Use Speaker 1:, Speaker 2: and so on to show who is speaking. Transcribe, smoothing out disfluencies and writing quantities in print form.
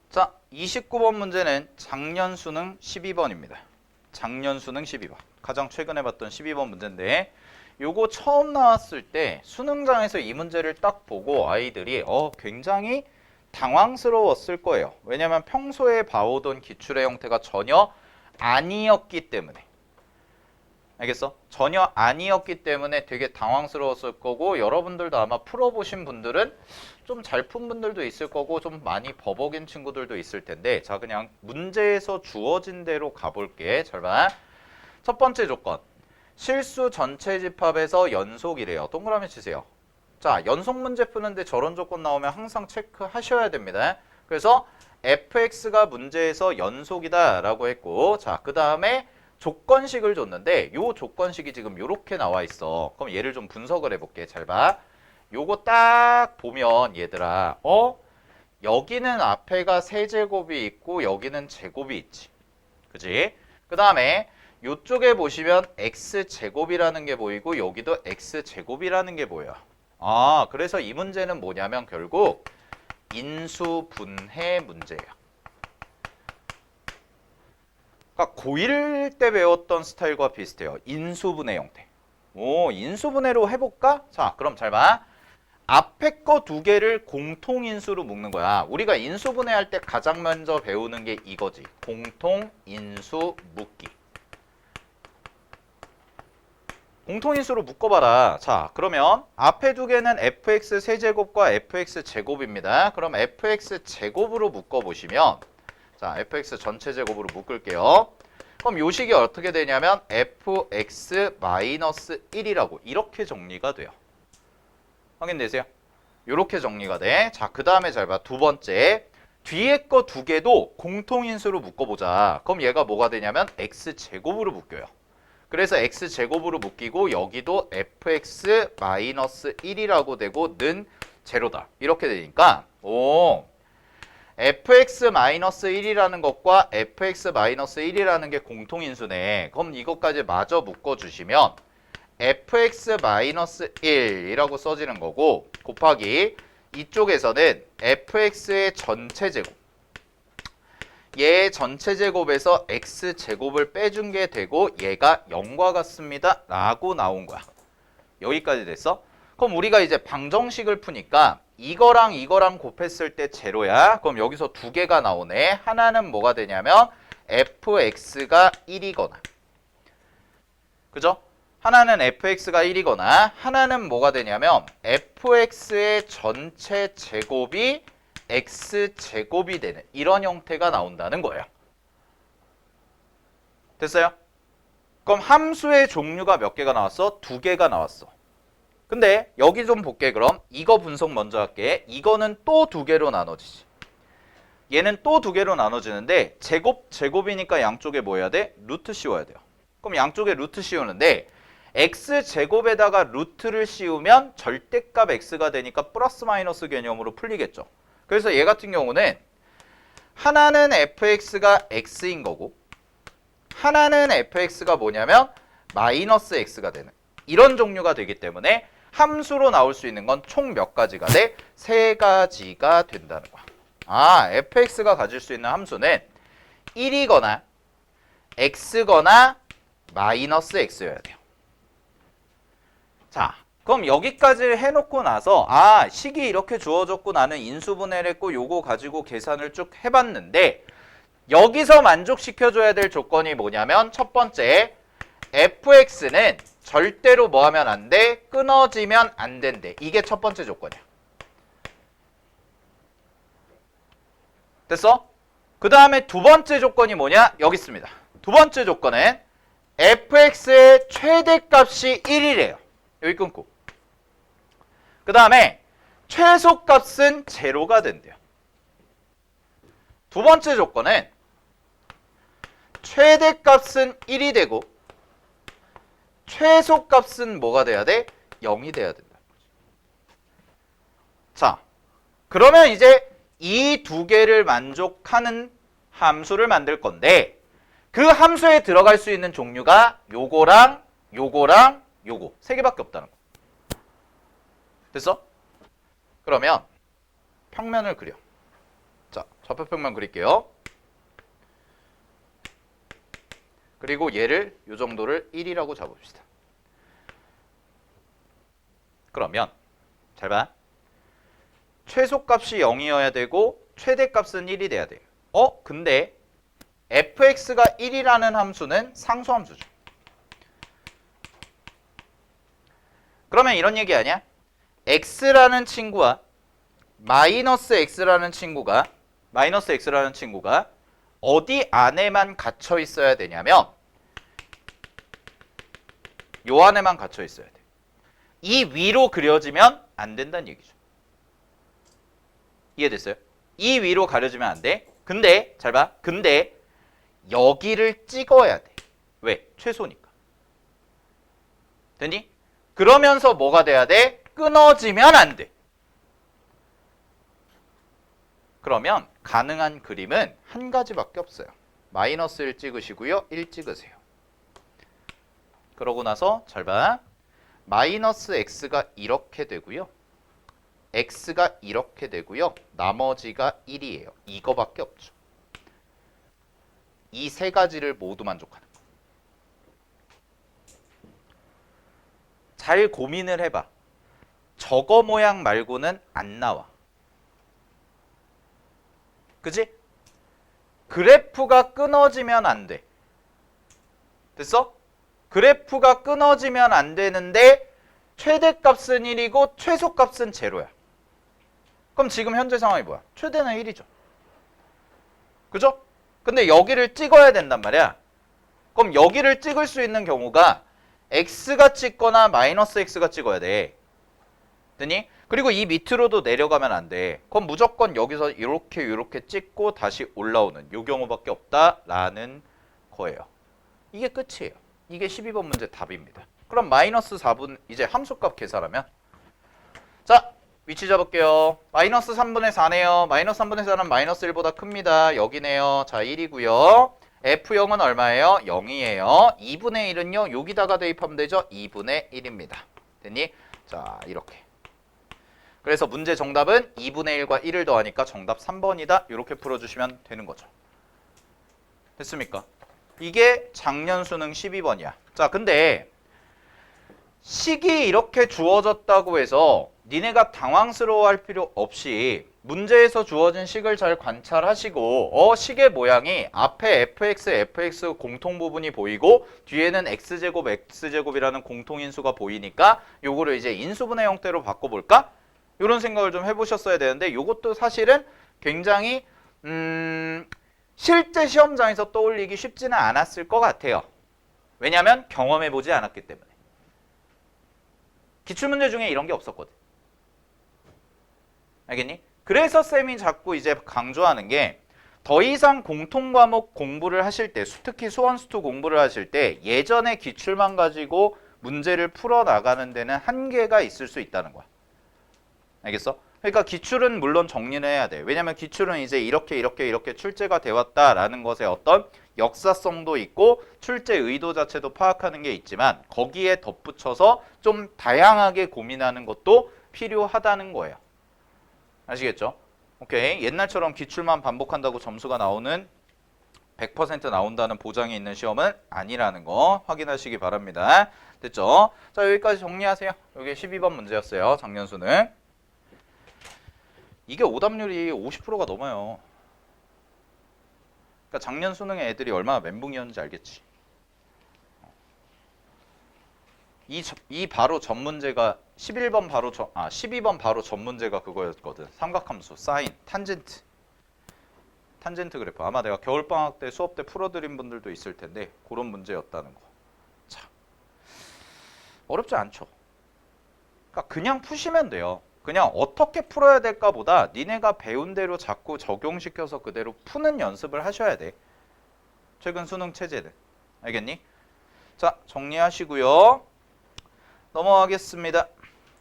Speaker 1: 자, 29번 문제는 작년 수능 12번입니다. 작년 수능 12번. 가장 최근에 봤던 12번 문제인데 요거 처음 나왔을 때 수능장에서 이 문제를 딱 보고 아이들이 굉장히 당황스러웠을 거예요. 왜냐면 평소에 봐오던 기출의 형태가 전혀 아니었기 때문에. 알겠어? 전혀 아니었기 때문에 되게 당황스러웠을 거고, 여러분들도 아마 풀어보신 분들은 좀 잘 푼 분들도 있을 거고 좀 많이 버벅인 친구들도 있을 텐데, 자 그냥 문제에서 주어진 대로 가볼게. 잘 봐. 첫 번째 조건. 실수 전체 집합에서 연속이래요. 동그라미 치세요. 자, 연속 문제 푸는데 저런 조건 나오면 항상 체크하셔야 됩니다. 그래서 fx가 문제에서 연속이다 라고 했고, 자 그 다음에 조건식을 줬는데 요 조건식이 지금 요렇게 나와 있어. 그럼 얘를 좀 분석을 해볼게. 잘 봐. 요거 딱 보면 얘들아, 여기는 앞에가 세제곱이 있고 여기는 제곱이 있지. 그지? 그 다음에 요쪽에 보시면 x제곱이라는 게 보이고 여기도 x제곱이라는 게 보여. 아, 그래서 이 문제는 뭐냐면 결국 인수분해 문제예요. 그러니까 고1 때 배웠던 스타일과 비슷해요. 인수분해 형태. 오, 인수분해로 해볼까? 자, 그럼 잘 봐. 앞에 거 두 개를 공통인수로 묶는 거야. 우리가 인수분해할 때 가장 먼저 배우는 게 이거지. 공통인수 묶기. 공통인수로 묶어봐라. 자, 그러면 앞에 두 개는 fx 세제곱과 fx 제곱입니다. 그럼 fx 제곱으로 묶어보시면, 자, fx 전체 제곱으로 묶을게요. 그럼 요 식이 어떻게 되냐면 fx-1이라고 이렇게 정리가 돼요. 확인되세요? 요렇게 정리가 돼. 자, 그 다음에 잘 봐. 두 번째. 뒤에 거 두 개도 공통인수로 묶어보자. 그럼 얘가 뭐가 되냐면 x제곱으로 묶여요. 그래서 x제곱으로 묶이고 여기도 fx-1이라고 되고 는 제로다. 이렇게 되니까 fx-1이라는 것과 fx-1이라는 게 공통인수네. 그럼 이것까지 마저 묶어주시면 fx-1이라고 써지는 거고, 곱하기 이쪽에서는 fx의 전체 제곱, 얘 전체 제곱에서 x제곱을 빼준 게 되고 얘가 0과 같습니다 라고 나온 거야. 여기까지 됐어? 그럼 우리가 이제 방정식을 푸니까 이거랑 이거랑 곱했을 때 제로야. 그럼 여기서 두 개가 나오네. 하나는 뭐가 되냐면 fx가 1이거나, 그죠? 하나는 fx가 1이거나 하나는 뭐가 되냐면 fx의 전체 제곱이 x제곱이 되는 이런 형태가 나온다는 거예요. 됐어요? 그럼 함수의 종류가 몇 개가 나왔어? 두 개가 나왔어. 근데 여기 좀 볼게. 그럼 이거 분석 먼저 할게. 이거는 또 두 개로 나눠지지. 얘는 또 두 개로 나눠지는데 제곱이니까 양쪽에 뭐 해야 돼? 루트 씌워야 돼요. 그럼 양쪽에 루트 씌우는데 x제곱에다가 루트를 씌우면 절대값 x가 되니까 플러스 마이너스 개념으로 풀리겠죠. 그래서 얘 같은 경우는 하나는 fx가 x인 거고 하나는 fx가 뭐냐면 마이너스 x가 되는 이런 종류가 되기 때문에 함수로 나올 수 있는 건 총 몇 가지가 돼? 세 가지가 된다는 거야. 아, fx가 가질 수 있는 함수는 1이거나 x거나 마이너스 x여야 돼요. 자, 그럼 여기까지 해놓고 나서 식이 이렇게 주어졌고 나는 인수분해를 했고 요거 가지고 계산을 쭉 해봤는데 여기서 만족시켜줘야 될 조건이 뭐냐면 첫 번째, fx는 절대로 뭐 하면 안 돼? 끊어지면 안 된대. 이게 첫 번째 조건이야. 됐어? 그 다음에 두 번째 조건이 뭐냐? 여기 있습니다. 두 번째 조건은 fx의 최대값이 1이래요. 여기 끊고. 그 다음에 최소값은 제로가 된대요. 두 번째 조건은 최대값은 1이 되고 최소값은 뭐가 돼야 돼? 0이 돼야 된다. 자, 그러면 이제 이 두 개를 만족하는 함수를 만들 건데 그 함수에 들어갈 수 있는 종류가 요거랑 요거랑 요거 세 개밖에 없다는 거. 됐어? 그러면 평면을 그려. 자, 좌표평면 그릴게요. 그리고 얘를 요 정도를 1이라고 잡읍시다. 그러면 잘 봐. 최소값이 0이어야 되고 최대값은 1이 돼야 돼요. 근데 fx가 1이라는 함수는 상수함수죠. 그러면 이런 얘기 아니야? x라는 친구와 마이너스 x라는 친구가 어디 안에만 갇혀 있어야 되냐면 요 안에만 갇혀 있어야 돼. 이 위로 그려지면 안 된다는 얘기죠. 이해됐어요? 이 위로 가려지면 안 돼. 근데 잘 봐. 근데 여기를 찍어야 돼. 왜? 최소니까. 됐니? 그러면서 뭐가 돼야 돼? 끊어지면 안 돼. 그러면 가능한 그림은 한 가지밖에 없어요. 마이너스 1 찍으시고요. 1 찍으세요. 그러고 나서 잘 봐. 마이너스 x가 이렇게 되고요. x가 이렇게 되고요. 나머지가 1이에요. 이거밖에 없죠. 이 세 가지를 모두 만족하는 거. 잘 고민을 해봐. 저거 모양 말고는 안 나와. 그지? 그래프가 끊어지면 안 돼. 됐어? 그래프가 끊어지면 안 되는데 최대값은 1이고 최소값은 제로야. 그럼 지금 현재 상황이 뭐야? 최대는 1이죠. 그죠? 근데 여기를 찍어야 된단 말이야. 그럼 여기를 찍을 수 있는 경우가 x가 찍거나 마이너스 x가 찍어야 돼. 됐니? 그리고 이 밑으로도 내려가면 안 돼. 그럼 무조건 여기서 이렇게 찍고 다시 올라오는 요 경우밖에 없다라는 거예요. 이게 끝이에요. 이게 12번 문제 답입니다. 그럼 마이너스 4분 이제 함수값 계산하면 자 위치 잡을게요. 마이너스 3분의 4네요. 마이너스 3분의 4는 마이너스 1보다 큽니다. 여기네요. 자 1이고요. F0은 얼마예요? 0이에요. 2분의 1은요. 여기다가 대입하면 되죠. 2분의 1입니다. 됐니? 자 이렇게. 그래서 문제 정답은 2분의 1과 1을 더하니까 정답 3번이다. 이렇게 풀어주시면 되는 거죠. 됐습니까? 이게 작년 수능 12번이야. 자 근데 식이 이렇게 주어졌다고 해서 니네가 당황스러워할 필요 없이 문제에서 주어진 식을 잘 관찰하시고 식의 모양이 앞에 fx 공통 부분이 보이고 뒤에는 x제곱이라는 공통인수가 보이니까 요거를 이제 인수분해 형태로 바꿔볼까? 이런 생각을 좀 해보셨어야 되는데 요것도 사실은 굉장히 실제 시험장에서 떠올리기 쉽지는 않았을 것 같아요. 왜냐하면 경험해보지 않았기 때문에. 기출문제 중에 이런 게 없었거든. 알겠니? 그래서 쌤이 자꾸 이제 강조하는 게 더 이상 공통과목 공부를 하실 때 특히 수원수투 공부를 하실 때 예전의 기출만 가지고 문제를 풀어나가는 데는 한계가 있을 수 있다는 거야. 알겠어? 그러니까 기출은 물론 정리를 해야 돼. 왜냐면 기출은 이제 이렇게 출제가 되었다라는 것에 어떤 역사성도 있고 출제 의도 자체도 파악하는 게 있지만 거기에 덧붙여서 좀 다양하게 고민하는 것도 필요하다는 거예요. 아시겠죠? 오케이. 옛날처럼 기출만 반복한다고 점수가 나오는 100% 나온다는 보장이 있는 시험은 아니라는 거 확인하시기 바랍니다. 됐죠? 자 여기까지 정리하세요. 여기 12번 문제였어요. 작년 수능. 이게 오답률이 50%가 넘어요. 그러니까 작년 수능에 애들이 얼마나 멘붕이었는지 알겠지. 이 바로 전 문제가 12번 바로 전 문제가 그거였거든. 삼각함수, 사인, 탄젠트 그래프. 아마 내가 겨울방학 때 수업 때 풀어드린 분들도 있을 텐데 그런 문제였다는 거. 자, 어렵지 않죠. 그러니까 그냥 푸시면 돼요. 그냥 어떻게 풀어야 될까 보다 니네가 배운 대로 자꾸 적용시켜서 그대로 푸는 연습을 하셔야 돼. 최근 수능 체제는. 알겠니? 자, 정리하시고요. 넘어가겠습니다.